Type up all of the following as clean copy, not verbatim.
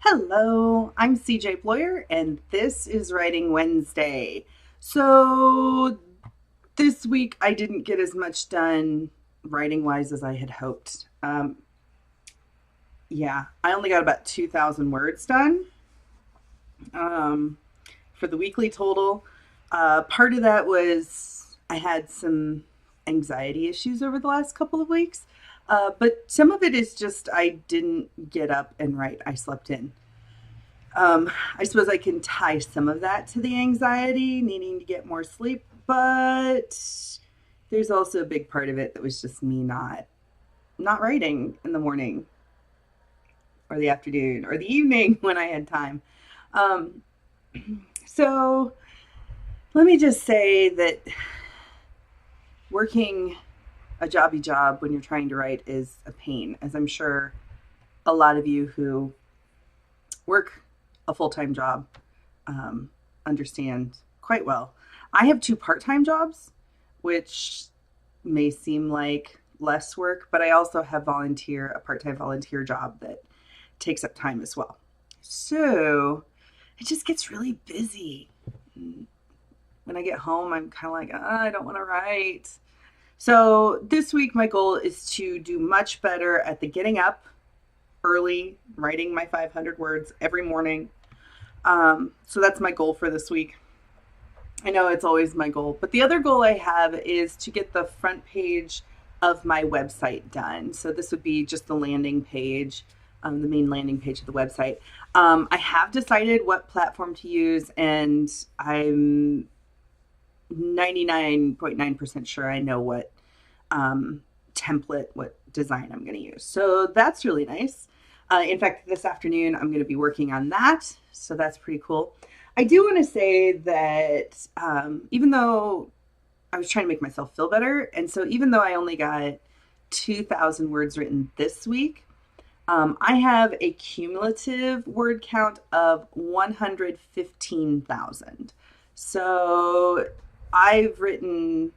Hello, I'm CJ Bloyer, and this is Writing Wednesday. So, this week I didn't get as much done writing wise as I had hoped. Yeah, I only got about 2,000 words done um, for the weekly total. Part of that was I had some anxiety issues over the last couple of weeks. But some of it is just I didn't get up and write. I slept in. I suppose I can tie some of that to the anxiety, needing to get more sleep, but there's also a big part of it that was just me not writing in the morning or the afternoon or the evening when I had time. Um, so let me just say that working a jobby job when you're trying to write is a pain, as I'm sure a lot of you who work a full time job um, understand quite well. I have two part time jobs, which may seem like less work, but I also have a part time volunteer job that takes up time as well. So it just gets really busy. When I get home, I'm kind of like, I don't want to write. So this week, my goal is to do much better at the getting up early, writing my 500 words every morning. So that's my goal for this week. I know it's always my goal, but the other goal I have is to get the front page of my website done. So this would be just the landing page, the main landing page of the website. I have decided what platform to use, and I'm 99.9% sure I know what template, what design I'm going to use. So that's really nice. In fact, this afternoon I'm going to be working on that. So that's pretty cool. I do want to say that even though I was trying to make myself feel better, and so even though I only got 2,000 words written this week, I have a cumulative word count of 115,000. So I've written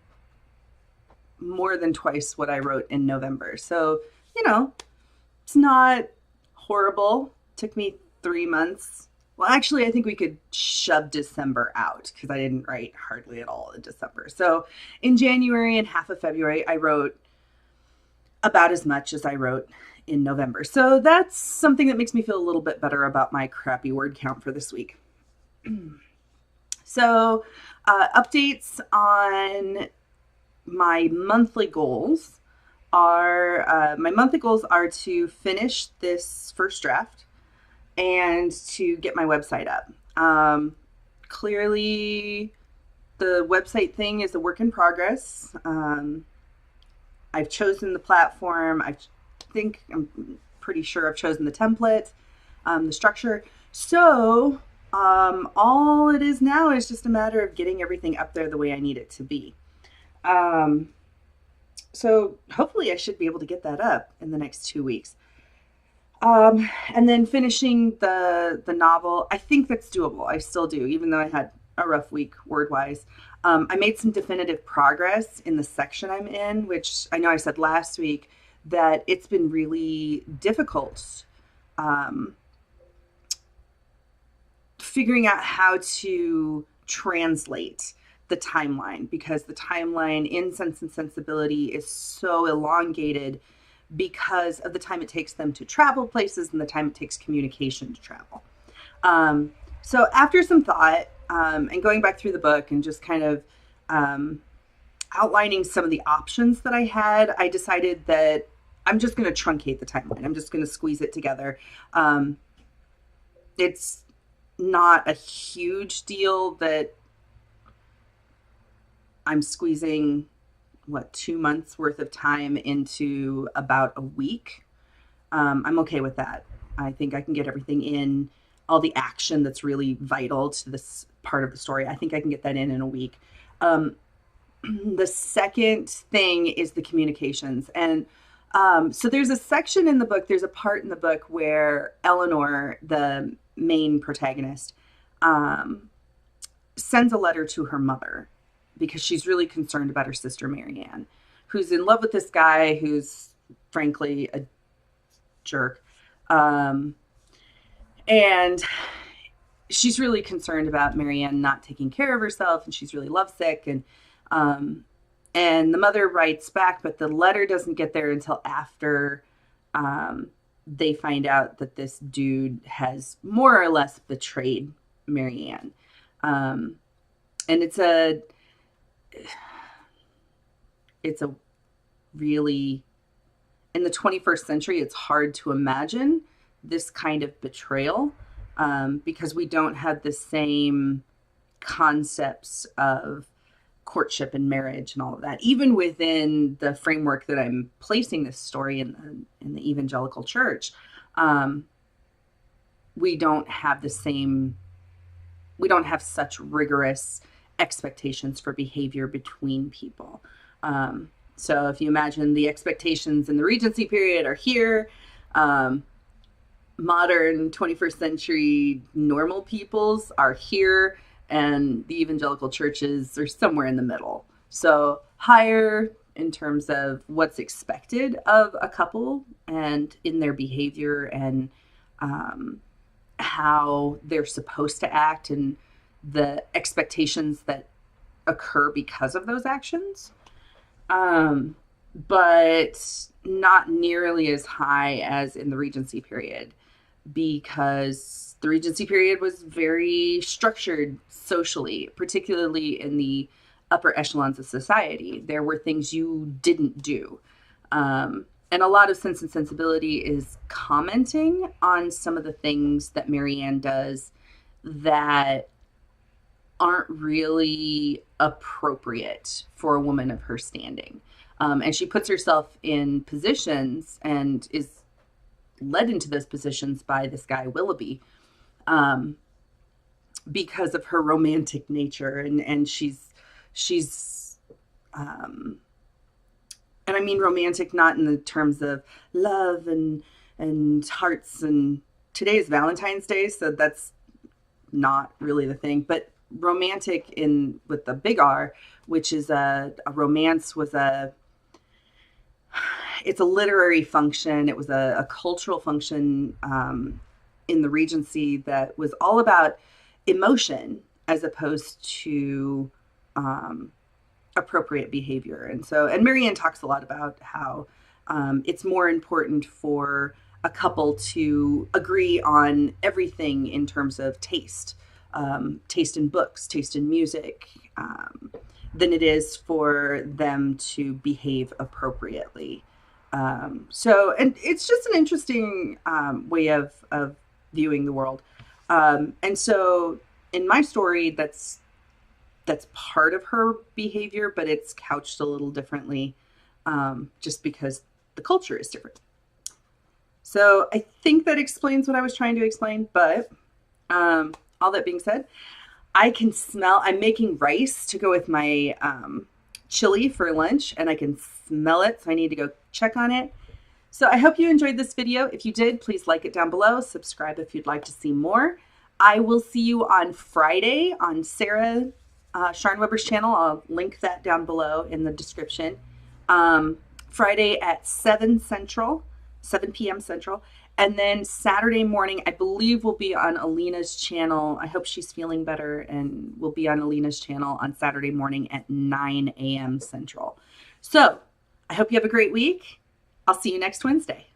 more than twice what I wrote in November. So, it's not horrible. It took me 3 months. Well, actually, I think we could shove December out because I didn't write hardly at all in December. So in January and half of February, I wrote about as much as I wrote in November. So that's something that makes me feel a little bit better about my crappy word count for this week. So updates on my monthly goals are to finish this first draft and to get my website up. Clearly, the website thing is a work in progress. I've chosen the platform. I'm pretty sure I've chosen the template, the structure. So all it is now is just a matter of getting everything up there the way I need it to be. So hopefully I should be able to get that up in the next 2 weeks. And then finishing the novel, I think that's doable. I still do, even though I had a rough week word-wise. I made some definitive progress in the section I'm in, which I know I said last week that it's been really difficult figuring out how to translate the timeline, because the timeline in Sense and Sensibility is so elongated because of the time it takes them to travel places and the time it takes communication to travel. So after some thought and going back through the book and just kind of outlining some of the options that I had, I decided that I'm just going to truncate the timeline. I'm just going to squeeze it together. It's not a huge deal that I'm squeezing 2 months worth of time into about a week. I'm okay with that. I think I can get everything in, all the action that's really vital to this part of the story. I think I can get that in a week. The second thing is the communications. And so there's a section in the book, there's a part in the book where Eleanor, the main protagonist, sends a letter to her mother because she's really concerned about her sister Marianne, who's in love with this guy who's frankly a jerk. And she's really concerned about Marianne not taking care of herself, and she's really lovesick. And the mother writes back, but the letter doesn't get there until after they find out that this dude has more or less betrayed Marianne. And it's a really, in the 21st century, it's hard to imagine this kind of betrayal, because we don't have the same concepts of courtship and marriage and all of that. Even within the framework that I'm placing this story in the evangelical church, we don't have such rigorous expectations for behavior between people. So if you imagine the expectations in the Regency period are here, modern 21st century normal peoples are here, and the evangelical churches are somewhere in the middle. So higher in terms of what's expected of a couple and in their behavior and how they're supposed to act and the expectations that occur because of those actions. But not nearly as high as in the Regency period, because the Regency period was very structured socially, particularly in the upper echelons of society. There were things you didn't do. And a lot of Sense and Sensibility is commenting on some of the things that Marianne does that aren't really appropriate for a woman of her standing. And she puts herself in positions and is led into those positions by this guy, Willoughby, because of her romantic nature. And she's and I mean romantic not in the terms of love and hearts, and today is Valentine's Day, so that's not really the thing, but romantic in with the big R, which is a romance was it's a literary function. It was a cultural function in the Regency that was all about emotion as opposed to appropriate behavior. And Marianne talks a lot about how it's more important for a couple to agree on everything in terms of taste in books, taste in music, than it is for them to behave appropriately. And it's just an interesting way of viewing the world. And so in my story, that's part of her behavior, but it's couched a little differently, just because the culture is different. So I think that explains what I was trying to explain, but all that being said, I'm making rice to go with my chili for lunch, and I can smell it, so I need to go check on it. So I hope you enjoyed this video. If you did, please like it down below. Subscribe if you'd like to see more. I will see you on Friday on Sarah Scharnweber's channel. I'll link that down below in the description. Friday at 7 p.m. Central. And then Saturday morning, I believe we'll be on Alina's channel. I hope she's feeling better, and we'll be on Alina's channel on Saturday morning at 9 a.m. Central. So I hope you have a great week. I'll see you next Wednesday.